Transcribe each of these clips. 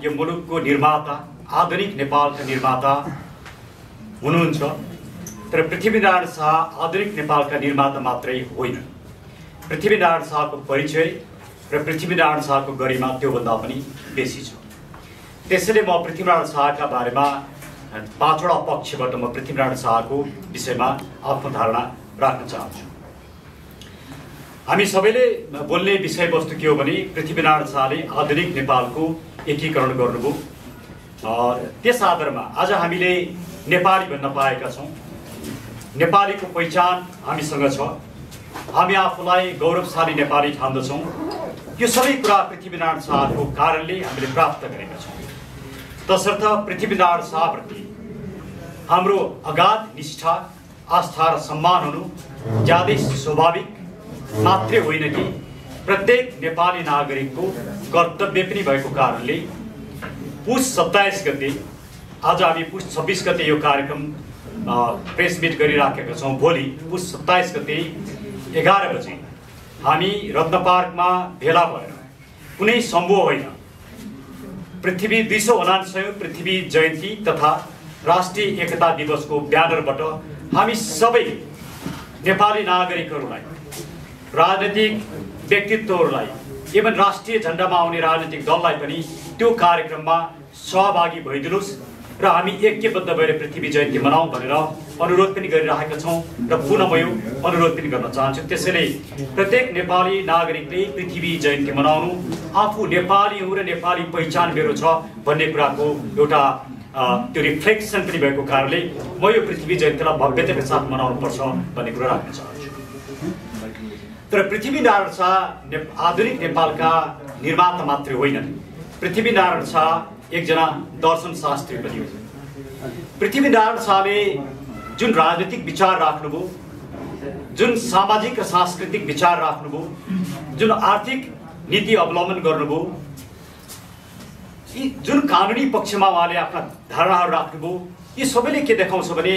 यो मुलुकको निर्माता, आधुनिक नेपालका निर्माता हुनुहुन्छ। तर पृथ्वीनारायण शाह आधुनिक नेपालका निर्माता मात्रै होइन। पृथ्वीनारायण शाहको परिचय र पृथ्वीनारायण शाहको गरिमा त्योभन्दा पनि बेसी छ। त्यसैले म पृथ्वीनारायण शाहका बारेमा पाँचवटा पक्षबाट म पृथ्वीनारायण शाहको विषयमा आफ्नो धारणा राख्न चाहन्छु। हामी सबैले बोल्ने विषयवस्तु के हो भने पृथ्वीनारायण शाहले आधुनिक नेपालको एकीकरण गर्नुभयो। त्यस आधारमा आज हामीले नेपाली भन्न पाएका छौँ। नेपालीको पहिचान हामीसँग छ। हामी आफूलाई गौरवशाली नेपाली ठान्दछौँ। यो सबै कुरा पृथ्वीनारायण शाहको कारणले हामीले प्राप्त गरेका छौँ। तसर्थ पृथ्वीनारायण शाहप्रति हाम्रो अगाध निष्ठा, आस्था र सम्मान हुनु ज्यादै स्वाभाविक मात्रै होइन कि प्रत्येक नेपाली नागरिकको कर्तव्य पनि भएको कारणले पुस 27 गते, आज हामी पुस 26 गते यो कार्यक्रम प्रेस मिट गरिराखेका छौँ। भोलि पुस 27 गते 11 बजे हामी रत्न पार्कमा भेला भएर कुनै सम्भव होइन पृथ्वी 249 पृथ्वी जयन्ती तथा राष्ट्रिय एकता दिवसको ब्यानरबाट हामी सबै नेपाली नागरिकहरूलाई, राजनीतिक व्यक्तित्वहरूलाई, एवं राष्ट्रिय झण्डामा आउने राजनीतिक दललाई पनि त्यो कार्यक्रममा सहभागी भइदिनुहोस् र हामी ऐक्यबद्ध भएर पृथ्वी जयन्ती मनाउँ भनेर अनुरोध पनि गरिरहेका छौँ र पुनः म यो अनुरोध पनि गर्न चाहन्छु। त्यसैले प्रत्येक नेपाली नागरिकले पृथ्वी जयन्ती मनाउनु, आफू नेपाली हुँ र नेपाली पहिचान मेरो छ भन्ने कुराको एउटा त्यो रिफ्लेक्सन पनि भएको कारणले म यो पृथ्वी जयन्तीलाई भव्यताका साथ मनाउनुपर्छ भन्ने कुरा राख्न चाहन्छु। तर पृथ्वीनारायण शाह आधुनिक नेपालका निर्माता मात्रै होइनन्। पृथ्वीनारायण शाह एकजना दर्शन शास्त्री पनि हुन्। पृथ्वीनारायण शाहले जुन राजनीतिक विचार राख्नुभयो, जुन सामाजिक र सांस्कृतिक विचार राख्नुभयो, जुन आर्थिक नीति अवलम्बन गर्नुभयो, जुन कानुनी पक्षमा उहाँले आफ्ना धारणाहरू राख्नुभयो, यी सबैले के देखाउँछ भने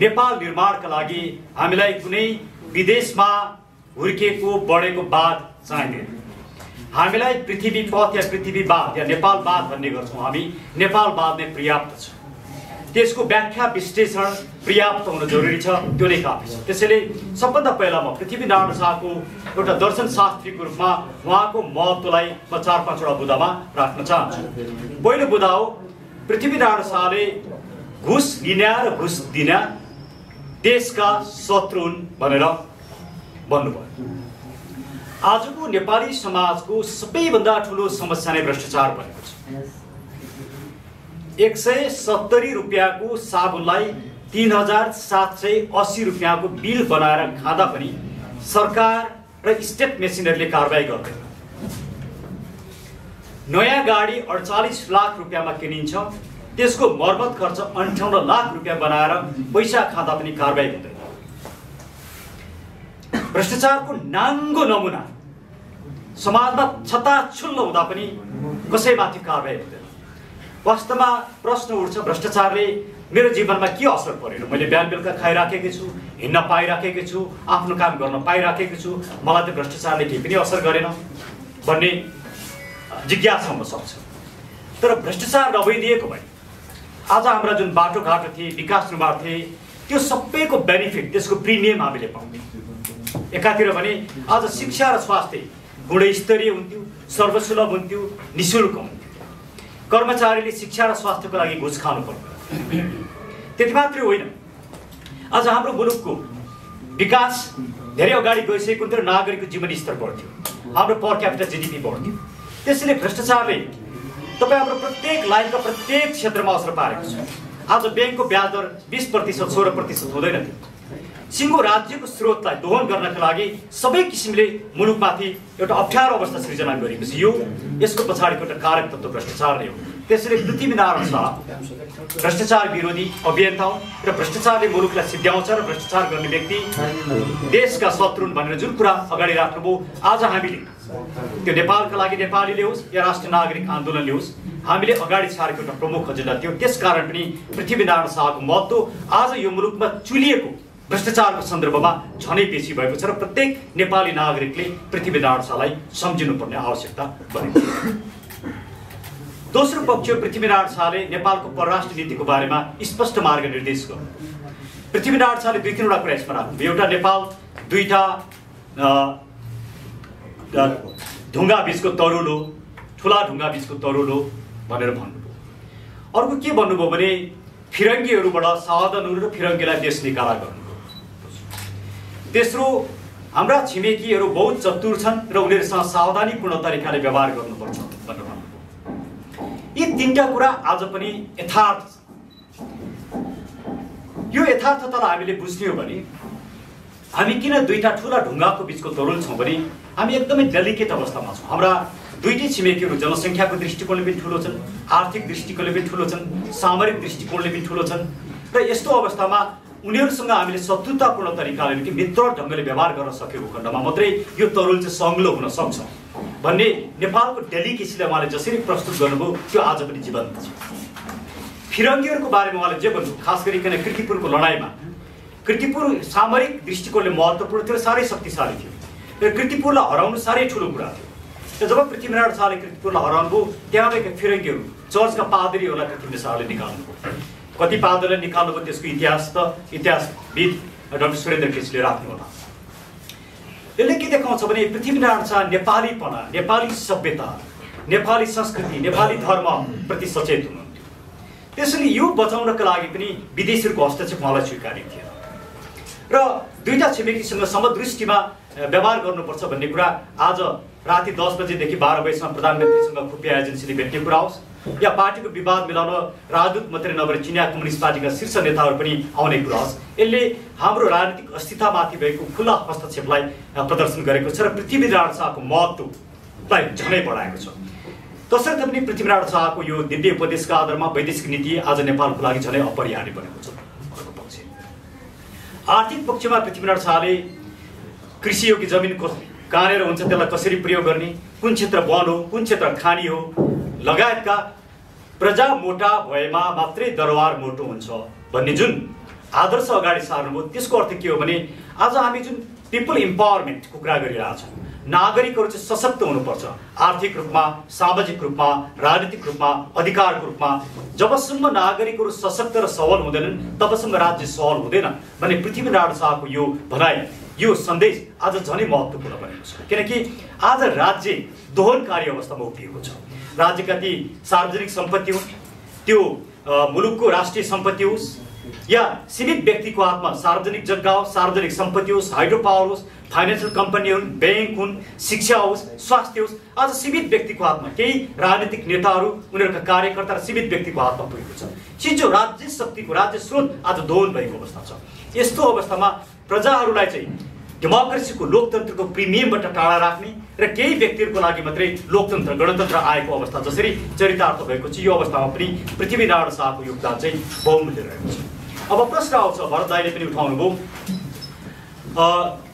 नेपाल निर्माणका लागि हामीलाई कुनै विदेशमा हुर्किएको बढेको वाद चाहिँदैन। हामीलाई पृथ्वीपथ या पृथ्वीवाद या नेपालवाद भन्ने गर्छौँ। हामी नेपालवाद नै पर्याप्त छ। त्यसको व्याख्या विश्लेषण पर्याप्त हुन जरुरी छ, त्यो नै काफी छ। त्यसैले सबभन्दा पहिला म पृथ्वीनारायण शाहको एउटा दर्शन शास्त्रीको रूपमा उहाँको महत्त्वलाई म 4-5वटा बुँदामा राख्न चाहन्छु। पहिलो बुँदा हो पृथ्वीनारायण शाहले घुस लिने र घुस दिने देशका शत्रु हुन् भनेर भन्नुभयो। आजको नेपाली समाजको सबैभन्दा ठुलो समस्या नै भ्रष्टाचार भएको छ। 170 रुपियाँको साबुनलाई 3780 रुपियाँको बिल बनाएर खाँदा पनि सरकार र स्टेट मेसिनरीले कारबाही गर्दैन। नयाँ गाडी 48 लाख रुपियाँमा किनिन्छ, त्यसको मर्मत खर्च 58 लाख रुपियाँ बनाएर पैसा खाँदा पनि कारबाही हुँदैन। भ्रष्टाचारको नाङ्गो नमुना समाजमा छताछुल्ल हुँदा पनि कसैमाथि कारबाही हुँदैन। वास्तवमा प्रश्न उठ्छ, भ्रष्टाचारले मेरो जीवनमा के असर परेन? मैले बिहान बेलुका खाइराखेको छु, हिँड्न पाइराखेको छु, आफ्नो काम गर्न पाइराखेको छु, मलाई त भ्रष्टाचारले केही पनि असर गरेन भन्ने जिज्ञासा हुन सक्छ। तर भ्रष्टाचार नभइदिएको भए आज हाम्रा जुन बाटोघाटो थिए, विकास निर्माण थिए, त्यो सबैको बेनिफिट, त्यसको प्रिमियम हामीले पाउँथ्यौँ। एकातिर भने आज शिक्षा र स्वास्थ्य गुणस्तरीय हुन्थ्यो, सर्वसुलभ हुन्थ्यो, निःशुल्क हुन्थ्यो। कर्मचारीले शिक्षा र स्वास्थ्यको लागि घुस खानु पर्दैन। त्यति मात्रै होइन, आज हाम्रो मुलुकको विकास धेरै अगाडि गइसकेको हुन्थ्यो, नागरिकको जीवन स्तर बढ्थ्यो, हाम्रो पर क्यापिटल जीडीपी बढ्थ्यो। त्यसैले भ्रष्टाचारले तपाईँ हाम्रो प्रत्येक लाइनका प्रत्येक क्षेत्रमा असर पारेको छ। आज ब्याङ्कको ब्याज दर 20%, 16% हुँदैन थियो। सिङ्गो राज्यको स्रोतलाई दोहन गर्नका लागि सबै किसिमले मुलुकमाथि एउटा अप्ठ्यारो अवस्था सृजना गरेको छ। यो यसको पछाडिको एउटा कारक तत्त्व भ्रष्टाचार नै हो। त्यसैले पृथ्वीनारायण शाह भ्रष्टाचार विरोधी अभियन्ता हुन् र भ्रष्टाचारले मुलुकलाई सिद्ध्याउँछ र भ्रष्टाचार गर्ने व्यक्ति देशका शत्रु हुन् भनेर जुन कुरा अगाडि राख्नुभयो, आज हामीले त्यो नेपालका लागि नेपालीले होस् या राष्ट्रिय नागरिक आन्दोलनले होस्, हामीले अगाडि सारेको एउटा प्रमुख एजेन्डा थियो। त्यसकारण पनि पृथ्वीनारायण शाहको महत्त्व आज यो मुलुकमा चुलिएको भ्रष्टाचारको सन्दर्भमा झनै बेसी भएको छ र प्रत्येक नेपाली नागरिकले पृथ्वीनारायण शाहलाई सम्झिनुपर्ने आवश्यकता बनेको छ। दोस्रो पक्ष पृथ्वीनारायण शाहले नेपालको परराष्ट्र नीतिको बारेमा स्पष्ट मार्गनिर्देश गर्नु। पृथ्वीनारायण शाहले दुई तीनवटा कुरा यसमा राख्नु। एउटा नेपाल दुईटा ढुङ्गा बीचको तरुलो, ठुला ढुङ्गा बीचको तरुलो भनेर भन्नुभयो। अर्को के भन्नुभयो भने फिरङ्गीहरूबाट सावधानहरू र फिरङ्गीलाई देश निकाला गर्नुभयो। तेस्रो हाम्रा छिमेकीहरू बहुत चतुर छन् र उनीहरूसँग सावधानीपूर्ण तरिकाले व्यवहार गर्नुपर्छ भनेर भन्नुभयो। यी तीनटा कुरा आज पनि यथार्थ छ। यो यथार्थतालाई हामीले बुझ्ने हो भने हामी किन दुईटा ठुला ढुङ्गाको बीचको तरुल छौँ भने हामी एकदमै डेलिकेट अवस्थामा छौँ। हाम्रा दुईटै छिमेकीहरू जनसङ्ख्याको दृष्टिकोणले पनि ठुलो छन्, आर्थिक दृष्टिकोणले पनि ठुलो छन्, सामरिक दृष्टिकोणले पनि ठुलो छन् र यस्तो अवस्थामा उनीहरूसँग हामीले शत्रुतापूर्ण तरिकाले कि मित्र ढङ्गले व्यवहार गर्न सकेको खण्डमा मात्रै यो तरुल चाहिँ सङ्लो हुन सक्छ भन्ने नेपालको डेलिकेसीलाई उहाँले जसरी प्रस्तुत गर्नुभयो त्यो आज पनि जीवन्त छ। फिरङ्गीहरूको बारेमा उहाँले जे भन्नु, खास गरिकन कीर्तिपुरको लडाइँमा कीर्तिपुर सामरिक दृष्टिकोणले महत्त्वपूर्ण थियो, साह्रै शक्तिशाली थियो र कीर्तिपुरलाई हराउनु साह्रै ठुलो कुरा थियो। र जब पृथ्वीनारायण शाहले कीर्तिपुरलाई हराउनुभयो त्यहाँ भएका फिरङ्गीहरू, चर्चका पादरीहरूलाई पृथ्वीनारायण शाहले निकाल्नुभयो। कति पादरले निकाल्नुभयो त्यसको इतिहास त इतिहासविद डाक्टर सुरेन्द्र केसीले राख्नु होला। यसले के देखाउँछ भने पृथ्वीनारायण शाह नेपालीपना, नेपाली सभ्यता, नेपाली संस्कृति, नेपाली धर्म प्रति सचेत हुनुहुन्थ्यो। त्यसैले यो बचाउनका लागि पनि विदेशीहरूको हस्तक्षेप उहाँलाई स्वीकार्य थिएन र दुईटा छिमेकीसँग समदृष्टिमा व्यवहार गर्नुपर्छ भन्ने कुरा आज राति 10 बजेदेखि 12 बजेसम्म प्रधानमन्त्रीसँग खुफिया एजेन्सीले भेट्ने कुरा होस् या पार्टीको विवाद मिलाउन राजदूत मात्रै नभएर चिनिया कम्युनिस्ट पार्टीका शीर्ष नेताहरू पनि आउने कुरा होस्। यसले हाम्रो राजनीतिक अस्थिरतामाथि भएको खुला हस्तक्षेपलाई प्रदर्शन गरेको छ र पृथ्वीनारायण शाहको महत्त्वलाई झनै बढाएको छ। तसर्थ पनि पृथ्वीनारायण शाहको यो दिव्य उपदेशका आधारमा वैदेशिक नीति आज नेपालको लागि झनै अपरिहार्य बनेको छ। अर्को पक्ष आर्थिक पक्षमा पृथ्वीनारायण शाहले कृषियोग्य जमिन कहाँनिर हुन्छ त्यसलाई कसरी प्रयोग गर्ने, कुन क्षेत्र वन हो, कुन क्षेत्र खानी हो लगायतका प्रजा मोटा भएमा मात्रै दरबार मोटो हुन्छ भन्ने जुन आदर्श अगाडि सार्नुभयो त्यसको अर्थ के हो भने आज हामी जुन पिपल इम्पावरमेन्टको कुरा गरिरहेछौँ, नागरिकहरू चाहिँ सशक्त हुनुपर्छ आर्थिक रूपमा, सामाजिक रूपमा, राजनीतिक रूपमा, अधिकारको रूपमा। जबसम्म नागरिकहरू सशक्त र सबल हुँदैनन् तबसम्म राज्य सबल हुँदैन भन्ने पृथ्वीनारायण शाहको यो भनाइ, यो सन्देश आज झनै महत्त्वपूर्ण बनेको छ। किनकि आज राज्य दोहनकारी अवस्थामा उभिएको छ। राज्यका ती सार्वजनिक सम्पत्ति हुन्, त्यो मुलुकको राष्ट्रिय सम्पत्ति होस् या सीमित व्यक्तिको हातमा सार्वजनिक जग्गा होस्, सार्वजनिक सम्पत्ति होस्, हाइड्रो पावर होस्, फाइनेन्सियल कम्पनी हुन्, ब्याङ्क हुन्, शिक्षा होस्, स्वास्थ्य होस्, आज सीमित व्यक्तिको हातमा, केही राजनीतिक नेताहरू उनीहरूका कार्यकर्ता र सीमित व्यक्तिको हातमा पुगेको छ। चिजो राज्य शक्तिको, राज्य स्रोत आज दोहन भएको अवस्था छ। यस्तो अवस्थामा प्रजाहरूलाई चाहिँ डेमोक्रेसीको, लोकतन्त्रको प्रिमियमबाट टाढा राख्ने र केही व्यक्तिहरूको लागि मात्रै लोकतन्त्र, गणतन्त्र आएको अवस्था जसरी चरितार्थ भएको छ, यो अवस्थामा पनि पृथ्वीनारायण शाहको योगदान चाहिँ बहुमूल्य रहेको छ। अब प्रश्न आउँछ, भरत दाइले पनि उठाउनुभयो,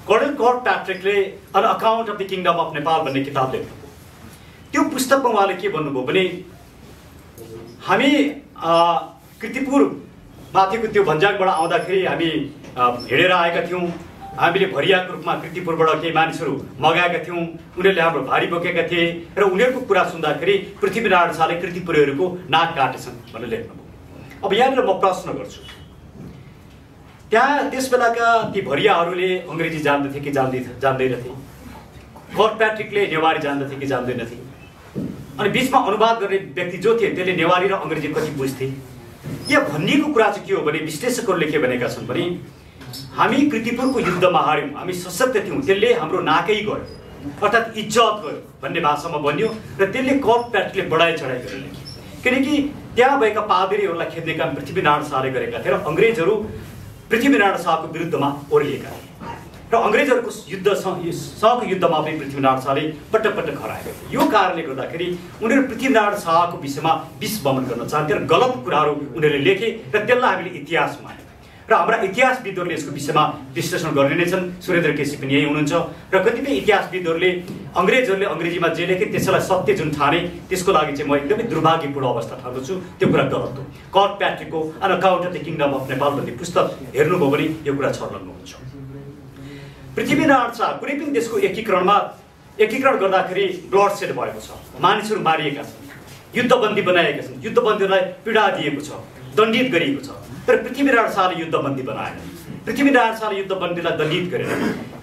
कर्नेल कर्टप्याट्रिकले an account of the kingdom of Nepal भन्ने किताब लेख्नुभयो। त्यो पुस्तकमा उहाँले के भन्नुभयो भने हामी कीर्तिपुर माथिको त्यो भन्ज्याङबाट आउँदाखेरि हामी हिँडेर आएका थियौँ, हामीले भरियाको रूपमा कीर्तिपुरबाट केही मानिसहरू मगाएका थियौँ, उनीहरूले हाम्रो भारी बोकेका थिए र उनीहरूको कुरा सुन्दाखेरि पृथ्वीनारायण शाहले कीर्तिपुरहरूको नाक काटेछन् भनेर लेख्नुभयो। अब यहाँनिर म प्रश्न गर्छु, त्यहाँ त्यस बेलाका ती भरियाहरूले अङ्ग्रेजी जान्दथे कि जान्दैनथे? कर्टप्याट्रिकले नेवारी जान्दथे कि जान्दैनथे? अनि बिचमा अनुवाद गर्ने व्यक्ति जो थिए त्यसले नेवारी र अङ्ग्रेजी कति बुझ्थे? यहाँ भनिएको कुरा चाहिँ के हो भने विश्लेषकहरूले के भनेका छन् भने हामी कीर्तिपुरको युद्धमा हार्यौँ, हामी सशक्त थियौँ, त्यसले हाम्रो नाकै गयो अर्थात् इज्जत गयो भन्ने भाषामा भनियो र त्यसले कर्टप्याट्रिकले बढाइ चढाइ गरेर लेखे। किनकि त्यहाँ भएका पादरीहरूलाई खेद्ने काम पृथ्वीनारायण शाहले गरेका थिए र अङ्ग्रेजहरू पृथ्वीनारायण शाहको विरुद्धमा ओर्लिएका थिए र अङ्ग्रेजहरूको युद्धसँगको युद्धमा पनि पृथ्वीनारायण शाहले पटक पटक हराएका थिए। यो कारणले गर्दाखेरि उनीहरू पृथ्वीनारायण शाहको विषयमा विष बमन गर्न चाहन्थे र गलत कुराहरू उनीहरूले लेखे र त्यसलाई हामीले इतिहास मान्यौँ र हाम्रा इतिहासविदहरूले यसको विषयमा विश्लेषण गर्ने नै छन्। सुरेन्द्र केसी पनि यही हुनुहुन्छ र कतिपय इतिहासविदहरूले अङ्ग्रेजहरूले अङ्ग्रेजीमा जे लेखे त्यसैलाई सत्य जुन ठाने त्यसको लागि चाहिँ म एकदमै दुर्भाग्यपूर्ण अवस्था ठान्दछु, त्यो कुरा गलत हो। कर्टप्याट्रिकको an account of the kingdom of Nepal भन्ने पुस्तक हेर्नुभयो भने यो कुरा छर्लङ्ग हुन्छ। पृथ्वीनारायण शाह कुनै पनि देशको एकीकरण गर्दाखेरि ब्लड सेड भएको छ, मानिसहरू मारिएका छन्, युद्धबन्दी बनाएका छन्, युद्धबन्दीहरूलाई पीडा दिएको छ, दण्डित गरिएको छ। तर पृथ्वीनारायण शाहले युद्धबन्दी बनाएन, पृथ्वीनारायण शाहले युद्धबन्दीलाई दण्डित गरेन,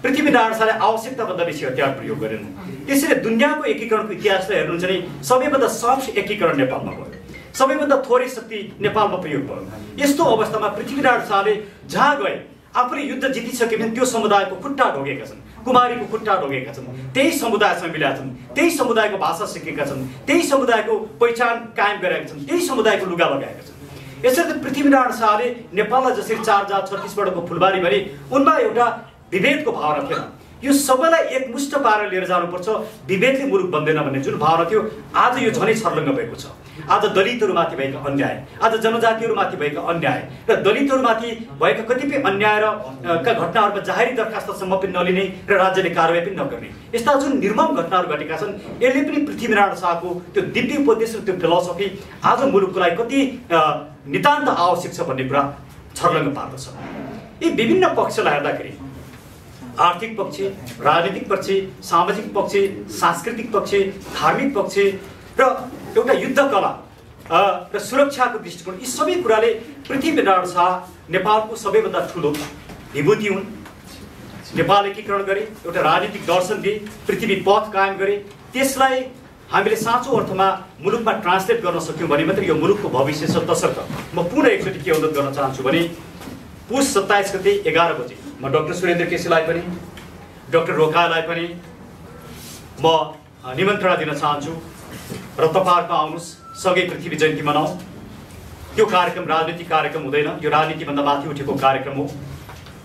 पृथ्वीनारायण शाहले आवश्यकताभन्दा बेसी हतियार प्रयोग गरेन। त्यसैले दुनियाँको एकीकरणको इतिहासलाई हेर्नुहुन्छ भने सबैभन्दा सफ्ट एकीकरण नेपालमा भयो, सबैभन्दा थोरै शक्ति नेपालमा प्रयोग भयो। यस्तो अवस्थामा पृथ्वीनारायण शाहले जहाँ गए आफूले युद्ध जितिसके भने त्यो समुदायको खुट्टा ढोगेका छन्, कुमारीको खुट्टा ढोगेका छन्, त्यही समुदायसँग मिलेका छन्, त्यही समुदायको भाषा सिकेका छन्, त्यही समुदायको पहिचान कायम गरेका छन्, त्यही समुदायको लुगा लगाएका छन्। यसरी पृथ्वीनारायण शाहले नेपाललाई जसरी 4 जात छत्तीसगढको फुलबारी भने उनमा एउटा विभेदको भावना थिएन। यो सबैलाई एकमुष्ट पारेर लिएर जानुपर्छ, विभेदले मुलुक बन्दैन भन्ने जुन भावना थियो आज यो झनै छर्लङ्ग भएको छ। आज दलितहरूमाथि भएका अन्याय, आज जनजातिहरूमाथि भएका अन्याय र दलितहरूमाथि भएका कतिपय अन्याय र का घटनाहरूमा जाहेरी दरखास्तसम्म पनि नलिने र राज्यले कारवाही पनि नगर्ने यस्ता जुन निर्मम घटनाहरू घटेका छन्, यसले पनि पृथ्वीनारायण शाहको त्यो दिव्य उपदेश र त्यो फिलोसफी आज मुलुकको लागि कति नितान्त आवश्यक छ भन्ने कुरा छर्लङ्ग पार्दछ। यी विभिन्न पक्षलाई हेर्दाखेरि आर्थिक पक्ष, राजनीतिक पक्ष, सामाजिक पक्ष, सांस्कृतिक पक्ष, धार्मिक पक्ष र एउटा युद्ध कला र सुरक्षाको दृष्टिकोण, यी सबै कुराले पृथ्वीनारायण शाह नेपालको सबैभन्दा ठुलो विभूति हुन्। नेपाल एकीकरण गरे, एउटा राजनीतिक दर्शन दिए, पृथ्वी पथ कायम गरे। त्यसलाई हामीले साँचो अर्थमा मुलुकमा ट्रान्सलेट गर्न सक्यौँ भने मात्रै यो मुलुकको भविष्य छ। तसर्थ म पुनः एकचोटि के अनुरोध गर्न चाहन्छु भने पुष 27 गते 11 बजे म डाक्टर सुरेन्द्र केसीलाई पनि डाक्टर रोकालाई पनि म निमन्त्रणा दिन चाहन्छु र तपाईहरु आउनुस्, सँगै पृथ्वी जयन्ती मनाऊ। त्यो कार्यक्रम राजनीतिक कार्यक्रम हुँदैन, यो राजनीतिभन्दा माथि उठेको कार्यक्रम हो।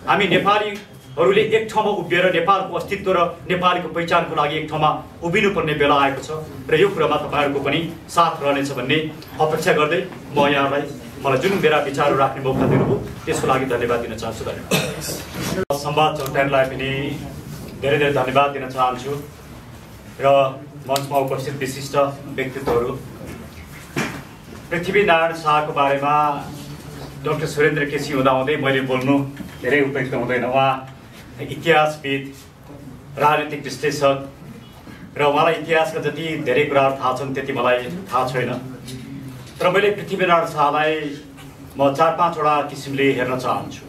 हामी नेपालीहरूले एक ठाउँमा उभिएर नेपालको अस्तित्व र नेपालीको पहिचानको लागि एक ठाउँमा उभिनुपर्ने बेला आएको छ र यो कुरामा तपाईहरुको पनि साथ रहनेछ भन्ने अपेक्षा गर्दै म यहाँलाई मलाई जुन मेरा विचारहरू राख्ने मौका दिनुभयो त्यसको लागि धन्यवाद दिन चाहन्छु। धन्यवाद। संवाद चौतारीलाई पनि धेरै धेरै धन्यवाद दिन चाहन्छु र मञ्चमा उपस्थित विशिष्ट व्यक्तित्वहरू। पृथ्वीनारायण शाहको बारेमा डाक्टर सुरेन्द्र केसी हुँदाहुँदै मैले बोल्नु धेरै उपयुक्त हुँदैन। उहाँ इतिहासविद, राजनीतिक विश्लेषक र उहाँलाई इतिहासका जति धेरै कुराहरू थाहा छन् त्यति मलाई थाहा छैन। तर मैले पृथ्वीनारायण शाहलाई म 4-5 वटा किसिमले हेर्न चाहन्छु।